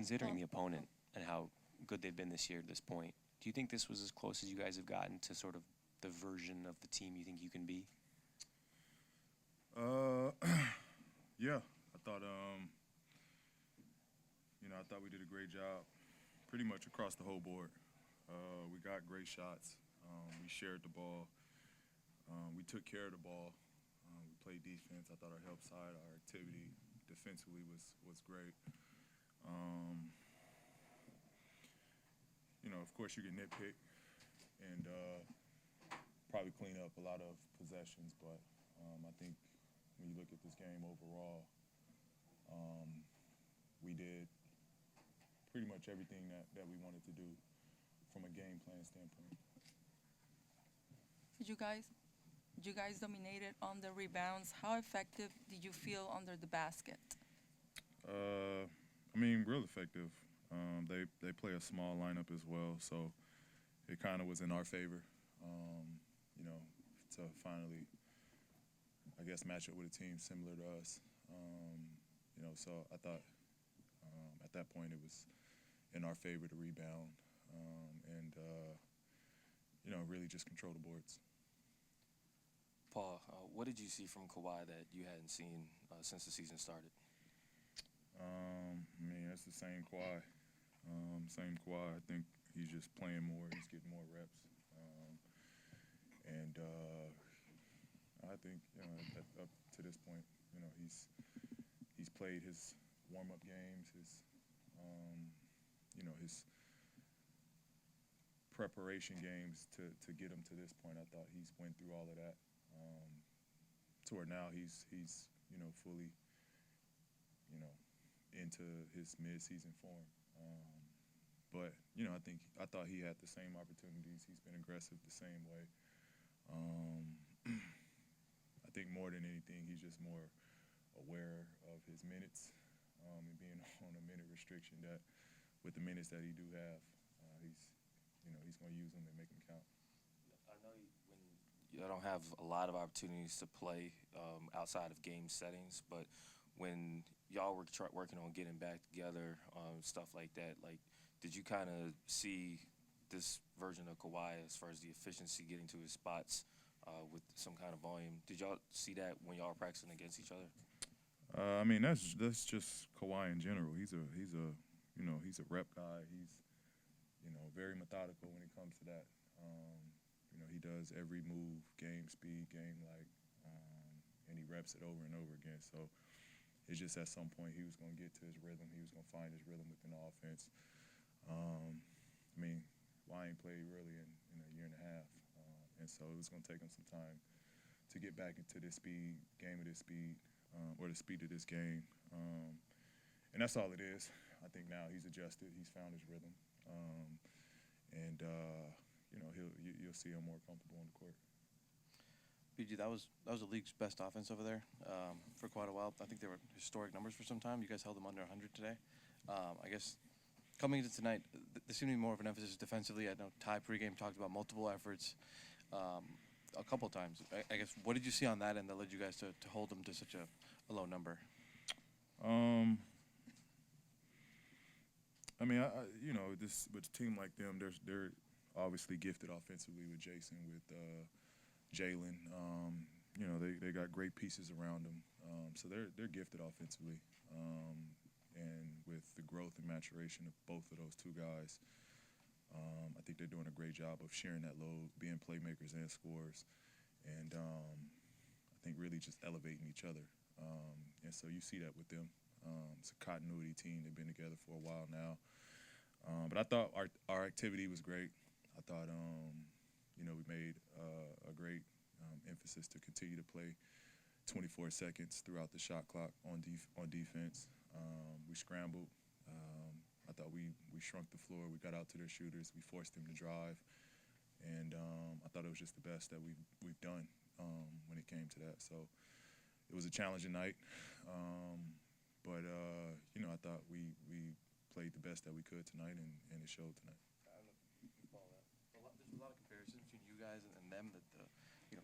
considering the opponent and how good they've been this year to this point, do you think this was as close as you guys have gotten to sort of the version of the team you think you can be? Yeah, I thought, I thought we did a great job pretty much across the whole board. We got great shots. We shared the ball. We took care of the ball. We played defense. I thought our help side, our activity defensively was great. Of course, you can nitpick and probably clean up a lot of possessions, but I think when you look at this game overall, we did pretty much everything that we wanted to do from a game plan standpoint. You guys dominated on the rebounds. How effective did you feel under the basket? Real effective. They play a small lineup as well, so it kind of was in our favor, to finally, I guess, match up with a team similar to us. So I thought at that point it was in our favor to rebound and really just control the boards. Paul, what did you see from Kawhi that you hadn't seen since the season started? It's the same Kawhi. I think he's just playing more. He's getting more reps. I think, up to this point, he's played his warm-up games, his preparation games to get him to this point. I thought he's went through all of that. To where now he's fully, into his mid-season form. But I thought he had the same opportunities. He's been aggressive the same way. I think more than anything, he's just more aware of his minutes and being on a minute restriction. That with the minutes that he do have, he's going to use them and make them count. I know when you don't have a lot of opportunities to play outside of game settings, but when y'all were working on getting back together, stuff like that, did you kind of see this version of Kawhi as far as the efficiency getting to his spots with some kind of volume? Did y'all see that when y'all were practicing against each other? That's just Kawhi in general. He's a rep guy. He's very methodical when it comes to that. He does every move, game speed, game and he reps it over and over again. So it's just at some point he was going to get to his rhythm. He was going to find his rhythm within the offense. Why ain't played really in a year and a half, and so it was going to take him some time to get back into this game of this speed, or the speed of this game, and that's all it is. I think now he's adjusted, he's found his rhythm, and you'll see him more comfortable on the court. PG, that was the league's best offense over there for quite a while. I think they were historic numbers for some time. You guys held them under 100 today. I guess coming into tonight, there seemed to be more of an emphasis defensively. I know Ty pregame talked about multiple efforts a couple times. I guess, what did you see on that end that led you guys to hold them to such a low number? This with a team like them, they're obviously gifted offensively with Jason, with Jalen. They got great pieces around them, so they're gifted offensively. And with the growth and maturation of both of those two guys, I think they're doing a great job of sharing that load, being playmakers and scorers, and I think really just elevating each other. And so you see that with them. It's a continuity team. They've been together for a while now. But I thought our activity was great. I thought, we made a great emphasis to continue to play 24 seconds throughout the shot clock on defense. We scrambled. I thought we shrunk the floor. We got out to their shooters. We forced them to drive. And I thought it was just the best that we've done when it came to that. So it was a challenging night. But I thought we played the best that we could tonight, and it showed tonight. I don't know if you follow that. There's a lot of comparisons between you guys and them, that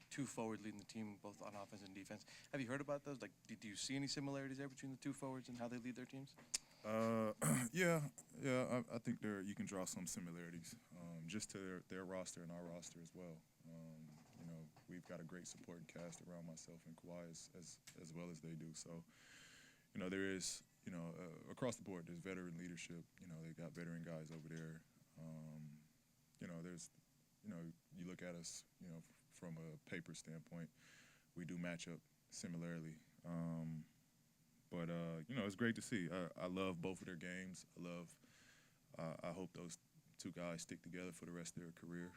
two forwards leading the team both on offense and defense. Have you heard about those? Do you see any similarities there between the two forwards and how they lead their teams? Yeah, yeah. I think you can draw some similarities, just to their roster and our roster as well. You know, we've got a great supporting cast around myself and Kawhi as well as they do. So, you know, there is, you know, across the board, there's veteran leadership. You know, they got veteran guys over there. You know, you know, you look at us, you know, from a paper standpoint, we do match up similarly. But you know, it's great to see. I love both of their games. I hope those two guys stick together for the rest of their career.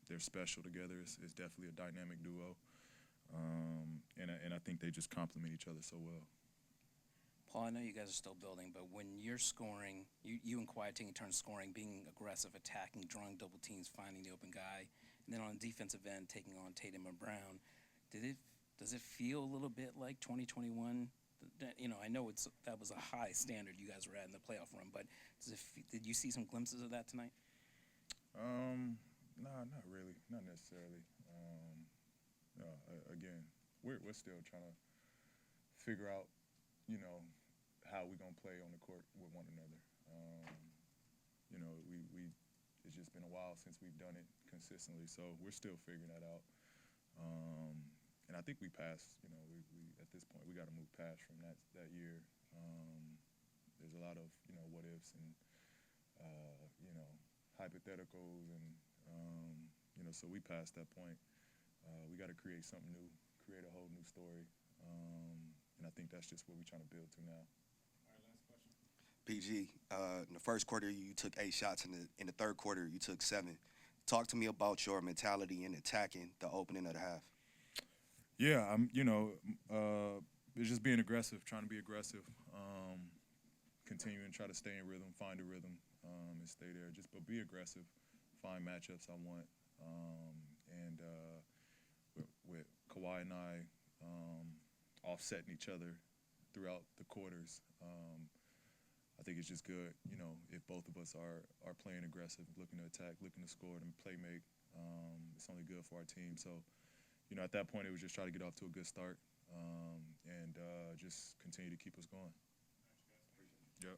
They're special together. It's definitely a dynamic duo, and I think they just complement each other so well. Paul, I know you guys are still building, but when you're scoring, you and Kawhi taking turns scoring, being aggressive, attacking, drawing double teams, finding the open guy, and then on the defensive end, taking on Tatum and Brown, does it feel a little bit like 2021? You know, I know that was a high standard you guys were at in the playoff run, but did you see some glimpses of that tonight? Nah, not really, not necessarily. No, again, we're still trying to figure out, you know, how we're gonna play on the court with one another. You know, it's just been a while since we've done it consistently, so we're still figuring that out. And I think we passed. You know, we at this point we got to move past from that year. There's a lot of, you know, what ifs and you know, hypotheticals, and you know, so we passed that point. We got to create something new, create a whole new story, and I think that's just what we're trying to build to now. PG, in the first quarter you took 8 shots. In the third quarter you took 7. Talk to me about your mentality in attacking the opening of the half. Yeah, you know, it's just being aggressive, trying to be aggressive, continuing to try to stay in rhythm, find a rhythm, and stay there. But be aggressive, find matchups I want, and with Kawhi and I offsetting each other throughout the quarters. I think it's just good, you know, if both of us are playing aggressive, looking to attack, looking to score and play make. It's only good for our team. So, you know, at that point, it was just try to get off to a good start, and just continue to keep us going. Yep.